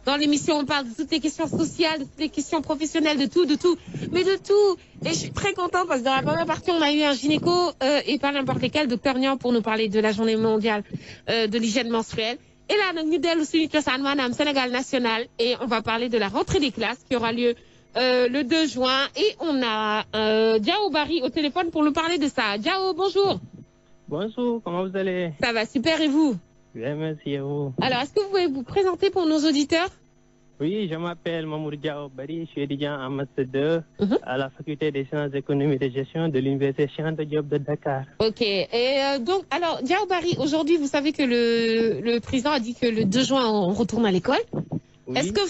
Dans l'émission, on parle de toutes les questions sociales, de toutes les questions professionnelles, de tout, mais de tout. Et je suis très contente parce que dans la première partie, on a eu un gynéco et pas n'importe lesquels, docteur Niang, pour nous parler de la journée mondiale de l'hygiène menstruelle. Et là, nous dellu suñu cosaan maanaam Sénégal national et on va parler de la rentrée des classes qui aura lieu le 2 juin. Et on a Diao Barry au téléphone pour nous parler de ça. Diao, bonjour. Bonjour, comment vous allez? Ça va, super, et vous? Bien, merci à vous. Alors, est-ce que vous pouvez vous présenter pour nos auditeurs? Oui, je m'appelle Mamour Diao Barry, je suis étudiant en Master 2 à la faculté des sciences économiques et de gestion de l'Université Cheikh Anta Diop de Dakar. Ok, et donc, alors, Diao Barry, aujourd'hui, vous savez que le président a dit que le 2 juin, on retourne à l'école. Oui. Est-ce que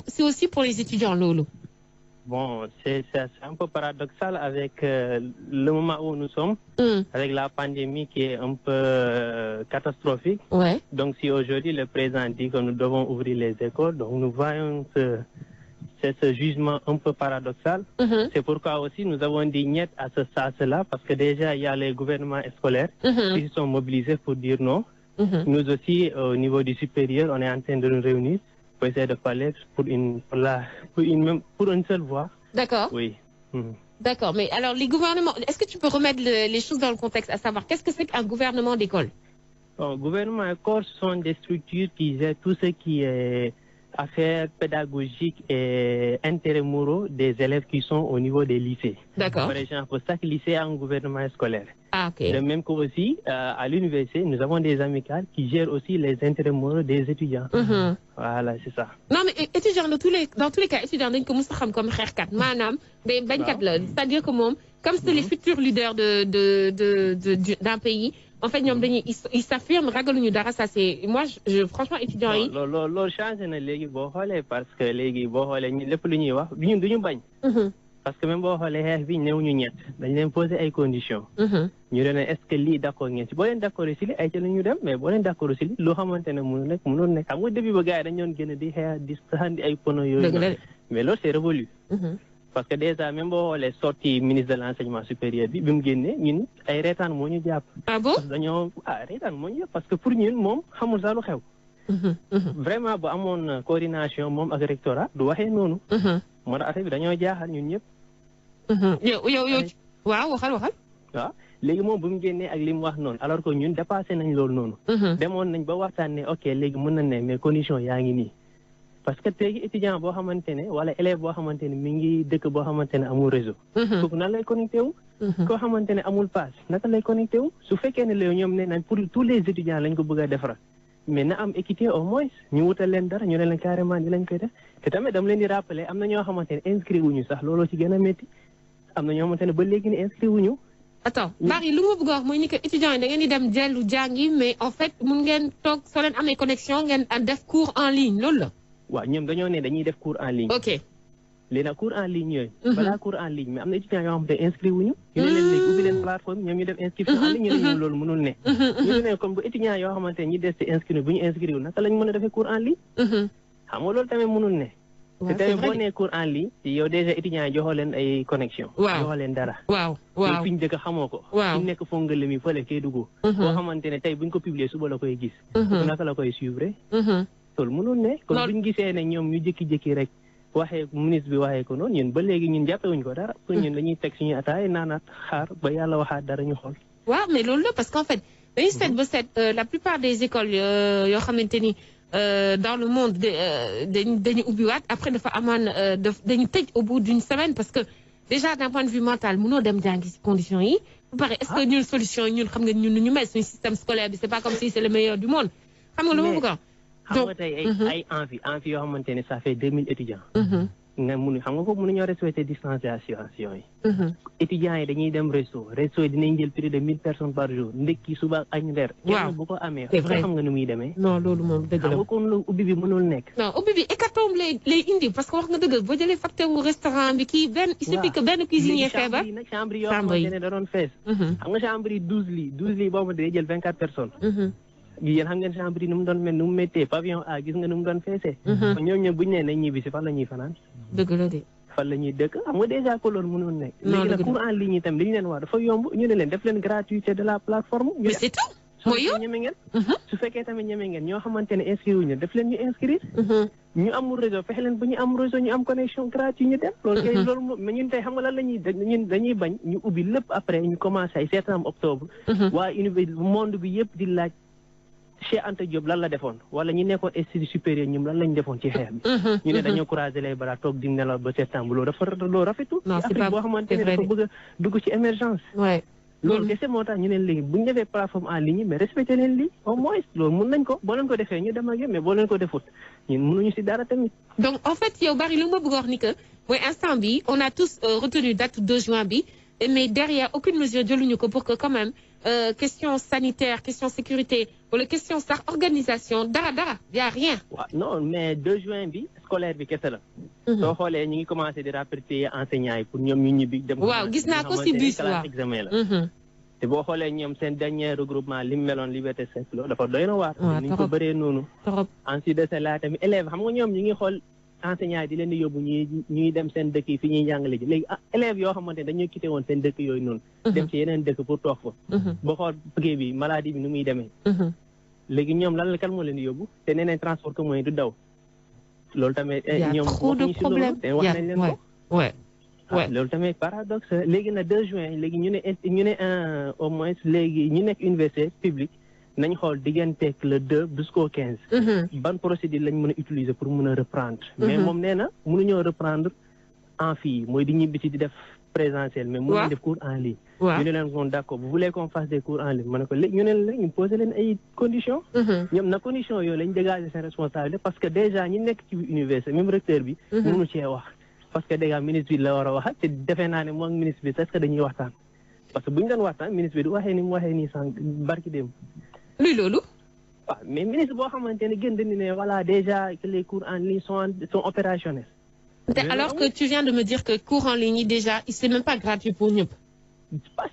c'est aussi pour les étudiants, Lolo? Bon, c'est un peu paradoxal avec le moment où nous sommes, avec la pandémie qui est un peu catastrophique. Ouais. Donc, si aujourd'hui le président dit que nous devons ouvrir les écoles, donc nous voyons ce jugement un peu paradoxal. C'est pourquoi aussi nous avons dit niet à cela, parce que déjà il y a les gouvernements scolaires qui sont mobilisés pour dire non. Nous aussi, au niveau du supérieur, on est en train de nous réunir pour essayer de parler pour une seule voix. D'accord. Oui. D'accord, mais alors les gouvernements, est-ce que tu peux remettre les choses dans le contexte, à savoir qu'est-ce que c'est qu'un gouvernement d'école? Gouvernement d'école sont des structures qui gèrent tout ce qui est affaires pédagogiques et intérêts moraux des élèves qui sont au niveau des lycées. D'accord. Par exemple, chaque lycée a un gouvernement scolaire. Ah, ok. De même qu'aussi, à l'université, nous avons des amicales qui gèrent aussi les intérêts moraux des étudiants. Voilà, c'est ça. Non, mais étudiants, dans tous les cas, étudiants, dañ ko mës a xam comme xeexkat maanaam day bañkat la, c'est-à-dire que moom, comme c'est les futurs leaders d'un pays, en fait, ñoom dañuy ils s'affirment, ragaluñu dara, ça c'est moi franchement étudiants yi. loolu changé na léegi boo xoolee parce que léegi boo xoolee lépp lu ñuy wax ñun duñu bañ. Parce que même boo xoolee xeex bi ñëwuñu ñett dañ leen poser ay conditions. ñu ne est-ce que lii d'accord ngeen si boo leen d'accord si li ay ci la ñu dem mais boo leen d'accord si li loo xamante ne mënul nekk xam nga début ba gars yi dañ doon génn di xeex di sànni ay pono yooyu. Mais loolu c'est révolu. Parce que déjà même boo xoolee sorti ministre de l'enseignement supérieur bi mu génnee ñun ay reetaan moo ñu jàpp. Ah bon? Parce que dañoo reetaan moo ñu jàpp parce que pour ñun moom xamul sax lu xew. Vraiment bu amoon coordination moom ak rectorat du waxee noonu. moo tax affaire bi dañoo jaaxal ñun ñëpp. yow waaw waxal. waaw léegi moom bu mu génnee ak li mu wax noonu alors que ñun dépassé nañ loolu noonu. demoon nañ ba waxtaan ne ok léegi mën na ne mais condition yaa ngi nii. parce que léegi étudiant boo xamante ne wala élève boo xamante ne mi ngi dëkk boo xamante ne amul réseau. kooku nan lay connecté wu. koo xamante ne amul pass naka lay connecté wu su fekkee ne léegi ñoom ne nañ pour tous les étudiants lañ ko bëgg a defara mais na am équité au moins ñu wutal leen dara ñu ne leen carrément ni lañ koy def te tamit dama leen di rappeler am na ñoo xamante ne inscrit wuñu sax looloo ci gën a métti am na ñoo xamante ne ba léegi ni inscrit wuñu. Attends, Barry, lu ma bëgg a wax mooy ni que étudiants yi da ngeen di dem dellu jàngi mais en fait mun ngeen toog soo leen amee connexion ngeen def cours en ligne loolu la. waaw ñoom dañoo ne dañuy def cours en ligne. ok léegi nag cours en ligne yooyu. balaa cours en ligne mais am na étudiants yoo xamante ne inscrit wuñu. ñu ne leen léegi ubbi leen plateforme ñoom ñu def inscription en ligne ñu ne loolu mënul ne. ñu ne comme bu étudiants yoo xamante ne ñi des ci inscrit bu ñu inscrit wu naka lañ mën a defee cours en ligne. xam nga loolu tamit mënul ne. te tamit boo nee cours en ligne yow déjà étudiants yi joxoo leen ay connexion. joxoo leen dara. waaw fi ñu dëkk xamoo ko. fi nekk foog nga lemi fële kee dugg. boo xamante ne tey buñ ko publier suba la koy gis. naka la koy suivre. loolu mënul ne. kon buñ gisee ne ñoom ñu jékki-jékki rek waxee ministre bi waxee ko noonu ñun ba léegi ñun jàppewuñ ko dara pour ñun dañuy teg suñu ataay naanaat xaar ba yàlla waxaat dara ñu xool. waaw mais loolu la parce qu'en fait dañuy seet ba seet la plupart des écoles yoo xamante ni dans le monde dañu ubbiwaat après dafa amaan dañu tëj au bout d'une semaine parce que déjà d'un point de vue mental mënoo dem jàngi ci conditions yi. bu pare est-ce que ñun solution yi ñun xam nga ñun ñu mel suñu système scolaire bi c'est pas comme si c'est le meilleur du monde xam nga lu ma bëgg a xam nga tey ay amphi yoo xamante ne ça fait 2000 étudiants. nga mun xam nga foofu mënuñoo respecter distanciation yi. étudiants yi dañuy dem resto yi dinañ jël plus de 1000 personnes par jour ndekki suba añ reer. waaw bu ko amee. c'est vrai xam nga nu muy demee. non loolu moom dëgg la xam nga kon ubbi bi mënul nekk. non ubbi bi hécatombe lay indi parce que wax nga dëgg boo jëlee facteur wu restaurant bi kii benn il suffit que benn cuisinier feebar. chambre yoo xamante ne da doon fees. xam nga chambre yi 12 lits boobu day jël 24 personnes. yéen xam ngeen chambre yi nu mu doon mel nu mu méttee pavillon A gis nga nu mu doon feesee. kon ñoom ñoom bu ñu nee nañ ñibbi si fan la ñuy fanaan. dëgg la de. fan la ñuy dëkk xam nga déjà ko loolu mënul nekk. léegi nag cours en ligne yi tam li ñu leen wax dafa yomb ñu ne leen def leen gratuité de la plateforme. mais c'est tout. mooy yow ñeme ngeen. su fekkee tamit ñeme ngeen ñoo xamante ne inscrire wuñu def leen ñu inscrire. ñu amul réseau fexe leen ba ñu am réseau ñu am connexion gratuite ñu dem. loolu kay loolu mais ñun tey xam nga lan la ñuy ñun dañuy bañ ñu ubbi lépp après ñu commencé ay septembre octobre. waa université monde bi yëpp di laaj Cheikh Anta Diop lan la defoon wala ñi nekkoon institut supérieur ñoom lan lañ defoon ci xeex bi. ñu ne dañoo croiser les bras toog di nelaw ba septembre loolu rafetul. non c'est pas boo xamante ne dafa bëgg a dugg ci émergence. loolu kese moo tax ñu ne léegi bu ñu defee plateforme en ligne mais respecté leen lii au moins loolu mun nañ ko boo leen ko defee ñu dem ak yéen mais boo leen ko defut ñun mënuñu si dara tamit. donc en fait yow Barry lu ma bëgg a wax ni que mooy instant bi on a tous retenu date 2 juin bi mais derrière aucune mesure jëluñu ko pour que quand même question sanitaire question sécurité wala question sax organisation dara y a rien. waaw non mais 2 juin bi scolaire bi kese la. soo xoolee ñu ngi commencé di rapatrier enseignants yi pour ñoom ñu ñibbi. dem waaw gis naa ko si bus waaw examen la. te boo xoolee ñoom seen dernier regroupement li mu meloon Liberté 5 loolu dafa doy na waar. ni ñu ko bëree noonu. ensuite de cela tamit élèves xam nga ñoom ñu ngi xool enseignants yi di leen di yóbbu ñuy dem seen dëkk yi fi ñuy jàngale ji léegi élèves yoo xamante ne dañoo quitté woon seen dëkk yooyu noonu. dem ci yeneen dëkk pour toog fa. boo xool bëggee bi maladie bi nu muy demee. léegi ñoom lan la kan moo leen di yóbbu te nee nañ transport commun du daw. loolu tamit ñoom waxuñu si loolu te wax nañ leen ko. waaw loolu tamit paradoxe léegi na 2 juin léegi ñu ne au moins léegi ñu nekk université publique nañ xool digganteeg le 2 jusqu'au 15. ban procédure lañ mën a utiliser pour mën a reprendre. mais moom nee na mënuñoo reprendre en fii mooy di ñibbi si di def présentiel mais mënuñ def cours en ligne. ñu ne leen kon d'accord vous voulez qu'on fasse des cours en ligne ma ne ko léegi ñu ne leen ñu posé leen ay conditions. ñoom na conditions yooyu lañ dégager seen responsabilité parce que déjà ñi nekk ci université même recteur bi. mënu cee wax. parce que dégg nga ministre bi la war a wax te defe naa ne moom ministre bi est-ce que dañuy waxtaan parce que bu ñu doon waxtaan ministre bi du waxee ni mu waxee nii sànq barki démb. luy loolu. waaw mais ministre boo xamante ne gën dañu ne voilà déjà que les cours en ligne sont opérationnels. alors que tu viens de me dire que cours en ligne déjà c'est même pas gratuit pour ñëpp.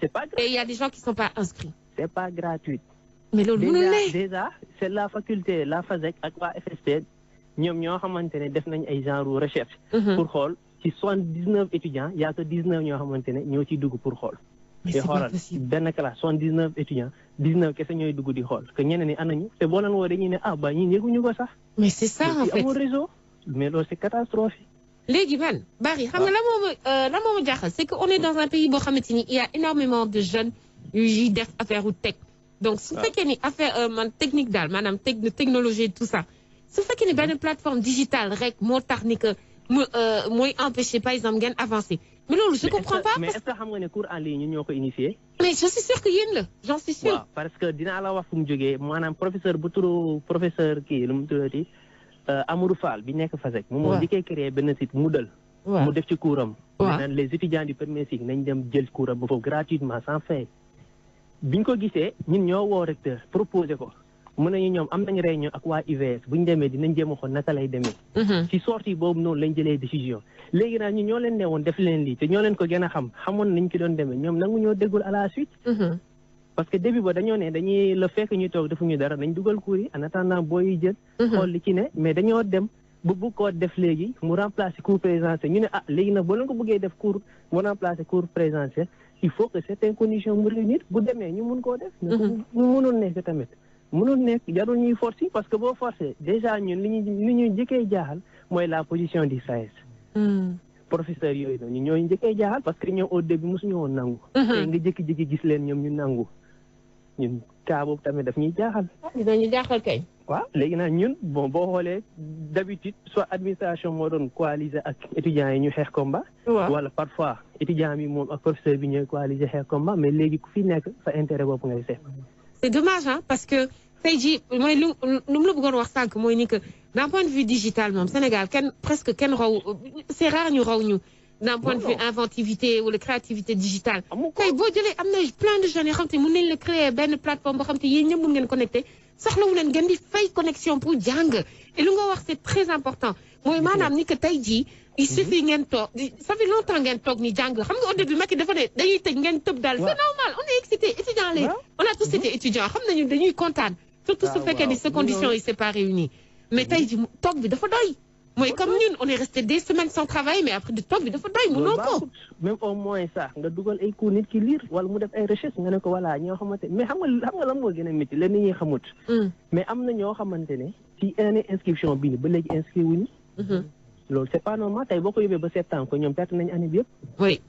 c'est pas gratuit. et il y a des gens qui sont pas inscrits. c'est pas gratuit. mais loolu mënul ne déjà c'est la faculté la FASEC ak waa FST ñoom ñoo xamante ne def nañ ay genre recherche. pour xool. ci 79 étudiants y a que 19 ñoo xamante ne ñoo ciy dugg pour xool. mais c'est pas possible benn classe 79 étudiants 19 kese ñooy dugg di xool que ñeneen ñi anañu te boo leen woo dañuy ne ba ñii yëguñu ko sax. mais c'est ça en fait amul réseau mais loolu c'est catastrophique. léegi man Barry xam nga la moo ma jaaxal c'est que on est dans un pays boo xamante ni il y a énormément de jeunes yuy def affaire u tech donc su fekkee ni affaire man technique daal maanaam technologie tout ça su fekkee ni benn plateforme digitale rek moo tax ni que. mooy empêcher par exemple ngeen avancer mais loolu je comprends pas. mais est-ce que xam nga ne cours en ligne ñoo ko initié. mais je suis sûre que yéen la j'en suis sûre. waaw parce que dinaa la wax fu mu jógee maanaam professeur bu turu professeur kii lu mu tuddati Amadou Fall bi nekk FASEC. moom di koy créer benn site Moodle. mu def ci cours am. naan les étudiants du premier cycle nañ dem jël cours am ba foofu gratuitement sans frais. biñ ko gisee ñun ñoo woo recteur proposé ko. mën nañu ñoom am nañu réunion ak waa UVS bu ñu demee dinañ jéem a xool naka lay demee. ci sortie boobu noonu lañ jëlee décision. léegi nag ñoo leen ne woon def leen lii te ñoo leen ko gën a xamoon nañ ci doon demee ñoom nangu ñoo déggul à la suite. parce que début ba dañoo ne dañuy la fekk ñu toog defuñu dara nañ dugal cours yi en attendant booy jël. xool li ci ne mais dañoo dem bu bëgg koo def léegi mu remplacer cours présentiel ñu ne léegi nag boo leen ko bëggee def cours mu remplacer cours présentiel il faut que certaines conditions mu réunir bu demee ñu mun koo def. ñu mënul nekk tamit. mënul nekk jarul ñuy forcer parce que boo forcer déjà ñun li ñuy njëkkee jaaxal mooy la position du SAES. professeur yooyu noonu ñooy njëkkee jaaxal parce que ñoom au début mosuñu woon nangu. tey nga jékki-jékki gis leen ñoom ñu nangu ñun cas boobu tamit daf ñuy jaaxal. dinañu jaaxal kay. waaw léegi nag ñun bon boo xoolee d'habitude soit administration moo doon coaliser ak étudiants yi ñu xeex combat. wala parfois étudiant bi moom ak professeur bi ñooy coaliser xeex combat mais léegi ku fi nekk sa intérêt bopp ngay seet. c'est dommage parce que tey jii mooy lu mu la bëggoon wax sànq mooy ni que d'un point de vue digital moom Sénégal presque kenn raw c'est rare ñu raw ñu d'un point de vue inventivité wala créativité digitale tey boo jëlee am na plein de jeunes yoo xam te mën nañ la créer benn plateforme boo xam te yéen ñëpp mën ngeen connecté soxlawu leen ngeen di fay connexion pour jàng et lu nga wax c'est très important mooy maanaam ni que tey jii il suffit ngeen toog ça fait longtemps ngeen toog ni jàng xam nga au début Macky dafa ne dañuy tëj ngeen tëb daal c'est normal on est excité étudiants les on a tous été étudiants xam nañu dañuy kontaan surtout su fekkee ni ces conditions yi c'est pas réunies mais tey jii toog bi dafa doy mooy comme ñun on est resté des semaines sans travail mais après de toog bi dafa doy mënoo ko même au moins sax nga dugal ay cours nit ki lire wala mu def ay recherche nga ne ko voilà ñoo xamante mais xam nga lan moo gën a métti leen nit ñi xamut mais am na ñoo xamante ne ci année inscription bi ni ba léegi inscrit wuñu loolu c'est pas normal tey boo ko yóbbee ba septembre ko ñoom perte nañu année bi yëpp. oui.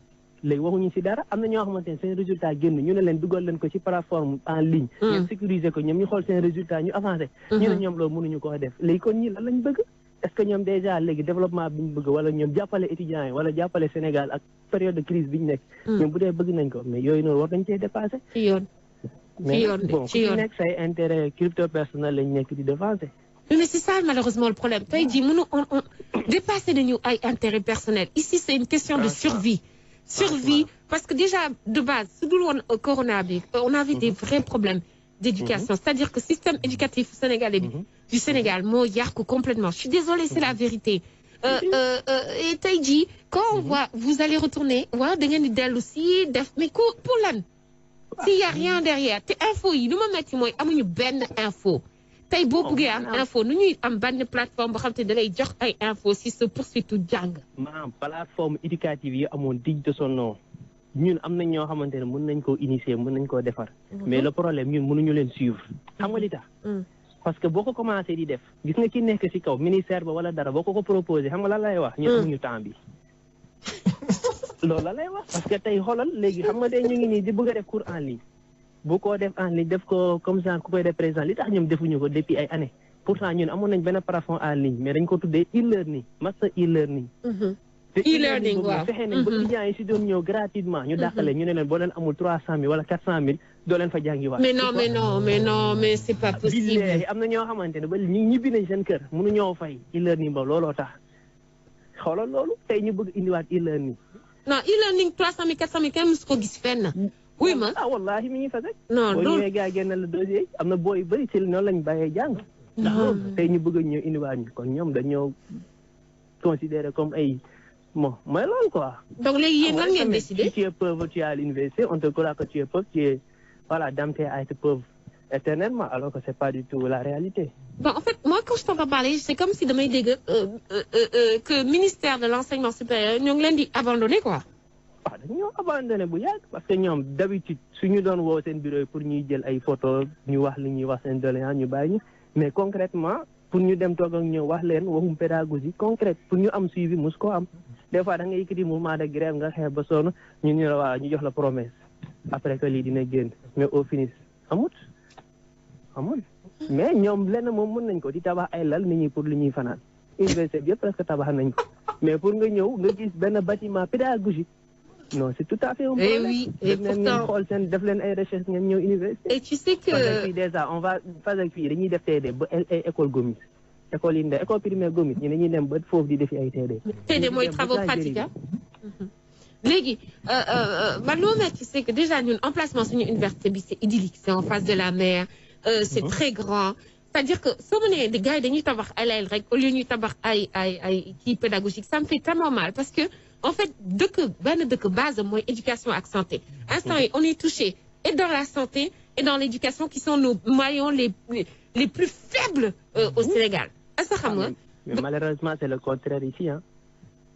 léegi waxuñu si dara am na ñoo xamante ne seen résultat génn ñu ne leen dugal leen ko ci plateforme en ligne. ñu sécuriser ko ñoom ñu xool seen résultat ñu avancé. ñu ne ñoom loolu mënuñu koo def léegi kon ñii lan lañ bëgg. est-ce que ñoom déjà léegi développement bi ñu bëgg wala ñoom jàppale étudiants yi wala jàppale Sénégal ak période de crise bi ñu nekk. ñoom bu dee bëgg nañ ko mais yooyu noonu war nañ cee dépassé. ci yoon bon ku nekk say intérêt crypto personnel lañ nekk di dépenser. Mais c'est ça malheureusement le problème. Tey jii on dépassé nañu ay intérêt personnel. Ici c'est une question de survie. Survie parce que déjà de base su dul woon corona bi on avait des vrais problèmes d'éducation. C'est-à-dire que système éducatif sénégalais bi du Sénégal moo yàqu complètement. Je suis désolée, c'est la vérité. Et tey jii quand on voit vous allez retourner waaw da ngeen di dellu si def mais pour lan s'il y a rien derrière te info yi lu ma metti mooy amuñu benn info. tey boo buggee am info nu ñuy am benn plateforme boo xam te da lay jox ay info si sa poursuite jàng. maanaam plateforme éducative yi amoon digne de son nom ñun am nañ ñoo xamante ne mën nañ koo initier mën nañ koo defar. mais le problème ñun mënuñu leen suivre. xam nga li tax. parce que boo ko commencé di def gis nga ki nekk si kaw ministère ba wala dara boo ko proposé xam nga lan lay wax. ñun amuñu temps bi. loolu la lay wax parce que tey xoolal léegi xam nga tey ñu ngi nii di bëgg a def cours en ligne. bu ko def en ligne def ko comme ça ku koy def président li tax ñoom defuñu ko depuis ay années pourtant ñun amoon nañ benn plateforme en ligne mais dañ ko tuddee e-learning master e-learning. e-learning waaw fexe nañ ba étudiants yi si doon ñëw gratuitement ñu dàqale ñu ne leen boo leen amul 300 000 wala 400 000 doo leen fa jàngiwaat. mais c'est pas possible. am na ñoo xamante ne ba ñibbi nañ seen kër mënu ñoo fay e-learning ba looloo tax xoolal loolu tey ñu bëgg indiwaat e-learning. non e-learning 300 000 400 000 kenn musu ko gis fenn. oui ma wallahi mi ngi fa rek. non boo ñëwee gars génn la dossier am na booy yu bëri ci noonu lañ bàyyee jàng. ndax loolu tey ñu bëgg a ñëw indiwaat ñu kon ñoom dañoo considéré comme ay mooy loolu quoi. donc léegi yéen lan ngeen décidé. si tu es pauvre tu es à l'université on te croit que tu es pauvre tu es damné à être pauvre éternellement alors que c'est pas du tout la réalité. Bon, en fait, moi, quand je t'entends parler, c'est comme si demain, que le ministère de l'enseignement supérieur, nous l'avons dit abandonné, quoi. Dañoo abandonné bu yàgg parce que ñoom d'habitude suñu doon woo seen bureau yi pour ñuy jël ay photo ñu wax li ñuy wax seen doléance ñu bàyyi ñu mais concrètement pour ñu dem toog ak ñoom wax leen waxum pédagogie concrète pour ñu am suivi mos koo am des fois da nga yëkkati mouvement de grève nga xeex ba sonn ñu la waa ñu jox la promesse après que lii dina génn mais au finish amul mais ñoom lenn moom mën nañ ko di tabax ay lal nit ñi pour li ñuy fanaan université bi yëpp presque tabax nañ ko mais pour nga ñëw nga gis benn bâtiment pédagogique non c'est tout à fait un problème. Oui, et pourtant... def leen ay recherche ngeen ñëw université. Et tu sais que... déjà on va faire fii dañuy def TD ba ay école Gomis école yi ndey école primaire Gomis ñu dañuy dem ba foofu di defi ay TD. TD mooy travaux pratiques léegi man loo metti c'est que déjà ñun emplacement suñu université bi c'est idyllique c'est en face de la mer c'est très grand c'est-à-dire que soo mënee des gars yi dañuy tabax ay layel rek au lieu ñuy tabax ay kii pédagogique ça me fait tellement mal parce que en fait benn dëkk base mooy éducation ak santé instant yi on est touché et dans la santé et dans l'éducation qui sont nos maillons les plus faibles au Sénégal est-ce que xam nga mais malheureusement c'est le contraire ici hein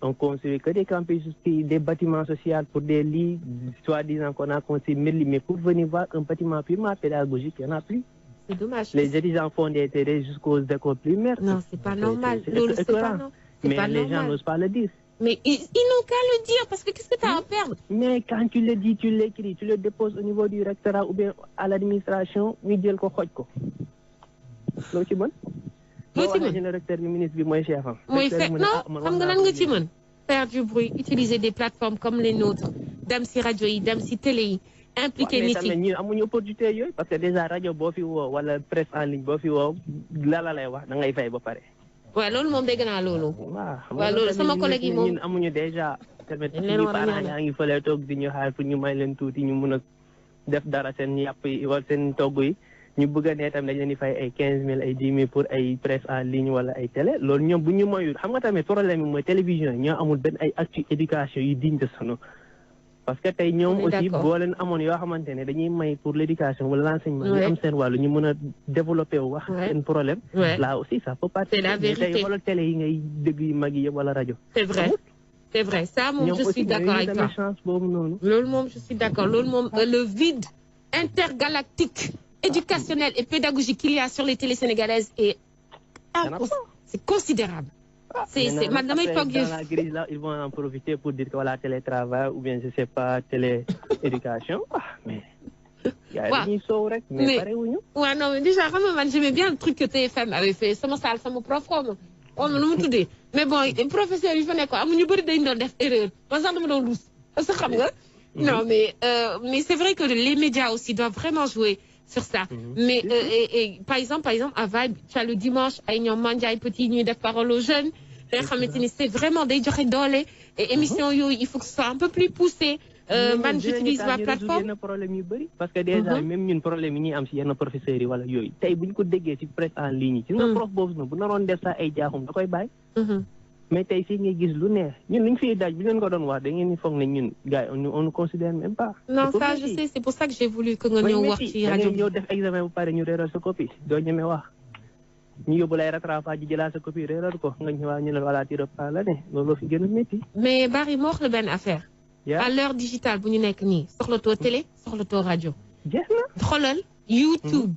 on construit que des campus des bâtiments sociaux pour des lits soi-disant qu'on a construit 1000 lits mais pour venir voir un bâtiment purement pédagogique il n'y en a plus. C'est dommage. Les étudiants font des TD jusqu'aux écoles primaires. Non, c'est pas normal. C'est pas normal. Mais les gens n'osent pas le dire. Mais ils n'ont qu'à le dire parce que qu'est-ce que tu as à perdre? Mais quand tu le dis, tu l'écris, tu le déposes au niveau du rectorat ou bien à l'administration, ñu jël ko xoj ko. Loo ci mën? Loo ci mën? Le recteur bi ministre bi mooy chef am. Mooy fait non xam nga lan nga ci mën? Faire du bruit, utiliser des plateformes comme les nôtres, dem si rajo yi, dem si télé yi. Impliqué nit yi ñun amuñu opportunité yooyu parce que déjà rajo boo fi woo wala presse en ligne boo fi woo la lay wax da ngay fay ba pare. waaw loolu moom dégg naa loolu. waaw loolu sama collègue yi moom ñun amuñu déjà. tamit suñu parents yaa ngi fële toog di ñu xaar pour ñu may leen tuuti ñu mun a def dara seen yàpp yi wala seen togg yi ñu bëgg a ne tam dañ leen di fay ay 15000 ay 10 000 pour ay presse en ligne wala ay télé loolu ñoom bu ñu moyul xam nga tamit problème bi mooy télévision yi ñoo amul benn ay actu éducation yu digne de son nom. parce que tey ñoom aussi boo leen amoon yoo xamante ne dañuy may pour l'éducation wala l'enseignement ñu am seen wàllu ñu mën a développer wax seen problème là aussi ça peut pas c'est la vérité tey xoolal télé yi ngay dégg yu mag yi yëpp wala rajo c'est vrai ça moom je suis d'accord avec toi chance boobu noonu loolu moom je suis d'accord loolu moom le vide intergalactique éducationnel et pédagogique qu'il y a sur les télés sénégalaises est impossible c'est considérable c'est man damay toog dans la crise là ils vont en profiter pour dire que voilà télétravail ou bien je sais pas télééducation mais dañuy soow rek mais parewuñu waaw non mais déjà xam nga man j'aimais bien le truc que TFM avait fait sama saal sama prof xawma nu mu tuddee mais bon professeur yi fa nekk amuñu bëri dañ doon def erreur man sax dama doon ruus parce que xam nga non mais c'est vrai que les médias aussi doivent vraiment jouer sur ça mais et par exemple à Vibe tu as le dimanche ay ñoom Mandiaye Petit ñuy def parole aux jeunes nga xamante ni c'est vraiment day joxe doole et émission yooyu il faut que ce soit un peu plus poussé man j'utilise ma plateforme yenn problème yu bëri parce que déjà même ñun problème yi ñuy am si yenn professeurs yi wala yooyu tey buñ ko déggee si presse en ligne yi ci nga prof boobu noonu bu naroon def sax ay jaaxum da koy bàyyi mais tey fii ngay gis lu neex ñun liñ fiy daaj bi leen ko doon wax da ngeen ni foog ne ñun gars yi on nous considère même pas non ça je sais c'est pour ça que j'ai voulu que nga ñëw wax ci rajo bi ñëw def examen bu pare ñu réeral sa copie doo ñeme wax ñu yóbbu lay rattrapage ji jëlaat sa copie réeral ko nga ñëwaat ñu ne voilà tu reprends la ne loolu fi gën a métti mais Barry moo wax la benn affaire à l'heure digitale bu ñu nekk nii soxlatoo télé soxlatoo rajo jeex na xoolal YouTube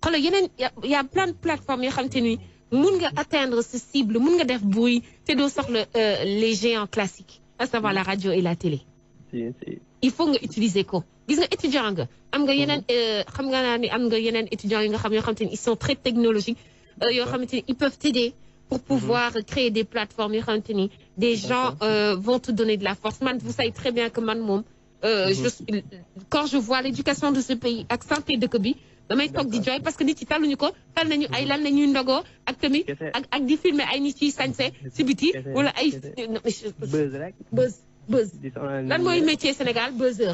xoolal yeneen y a plein de plateformes yoo xam te ni mun nga atteindre ce cible mun nga def bruit te doo soxla les géants classiques à savoir la radio et la télé il faut nga utiliser ko gis nga étudiant nga am nga yeneen xam nga naa ni am nga yeneen étudiants yi nga xam yoo xamante ni ils sont très technologiques yoo xamante ni ils peuvent t'aider pour pouvoir créer des plateformes yoo xamante ni des gens vont te donner de la force man vous savez très bien que man moom quand je vois l'éducation de ce pays ak santé dëkk bi damay toog di jooy parce que nit yi taluñu ko tal nañu ay lan la ñuy ndogoo ak tamit ak di filmer ay nit yi sañse si biti wala ay buzz rek buzz lan mooy métier Sénégal buzzer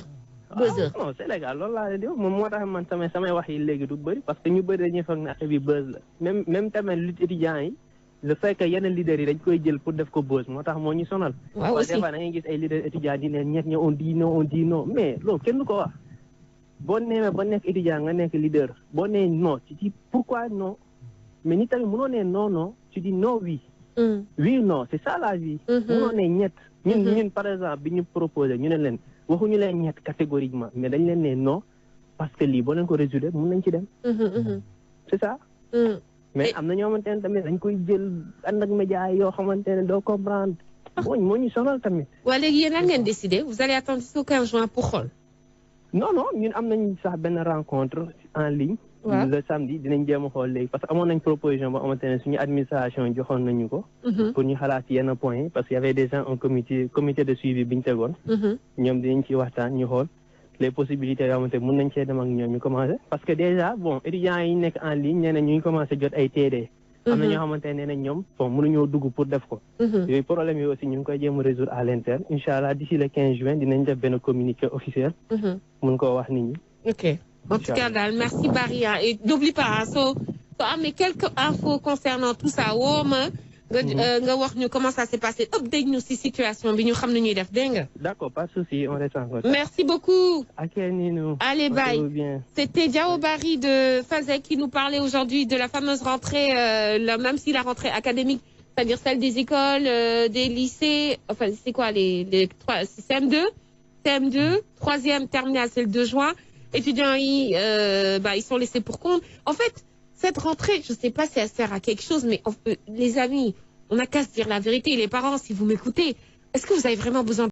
non Sénégal loolu laa leen di wax moom moo tax man samay wax yi léegi du bëri parce que ñu bëri dañuy foog ne affaire bi buzz la même tamit lutte étudiants yi le fait que yenn leaders yi dañ koy jël pour def ko buzz moo tax moo ñu sonal parce que des fois da ngay gis ay leaders étudiants di leen ñett ñi on dit non mais loolu kenn du ko wax boo neemee ba nekk étudiant nga nekk leader boo nee non tu dis pourquoi non mais ni tamit mënoo nee non tu dis non oui oui non c'est ça la vie mënoo nee ñett ñun par exemple bi ñu proposé ñu ne leen waxuñu leen ñett catégoriquement mais dañ leen ne non parce que lii boo leen ko résoudre mën nañ ci dem c'est ça mais am na ñoo xamante ne tamit dañ koy jël ànd ak média yoo xamante ne doo comprendre moo ñu sonal tamit waa léegi yéen lan ngeen décidé vous allez attendre jusqu'au 15 juin pour xool non ñun am nañ sax benn rencontre en ligne le samedi dinañ jéem a xool léegi parce que amoon nañ proposition boo xamante ne suñu administration joxoon nañu ko pour ñu xalaat ci yenn points yi parce que y avait déjà un comité de suivi bi ñu tegoon ñoom dinañ ci waxtaan ñu xool les possibilités yoo xamante mën nañ cee dem ak ñoom ñu commencé parce que déjà bon étudiants yi nekk en ligne nee na ñu ngi commencé jot ay TD am na ñoo xamante ne nee nañ ñoom bon mënuñoo dugg pour def ko yooyu problème yi aussi ñu ngi koy jéem a résoudre à l'interne incha allah d'ici le 15 juin dinañ def benn communiqué officiel mun koo wax nit ñi ok en tout cas daal merci Barry et n'oublie pas soo amee quelques infos concernant tout ça woo ma nga wax ñu comment ça s'est passé update ñu ci situation bi ñu xam ne ñuy def dégg nga. D'accord, pas de souci, on reste en contact. Merci beaucoup. Ok, Nino. Allez, bye. C'était Diao Barry de Fazek qui nous parlait aujourd'hui de la fameuse rentrée, même si la rentrée académique, c'est-à-dire celle des écoles, des lycées, enfin c'est quoi les trois, CM2, troisième terminale, c'est le 2 juin. Étudiants, ils sont laissés pour compte. En fait, cette rentrée, je ne sais pas si elle sert à quelque chose, mais les amis, on n'a qu'à se dire la vérité. Les parents, si vous m'écoutez, est-ce que vous avez vraiment besoin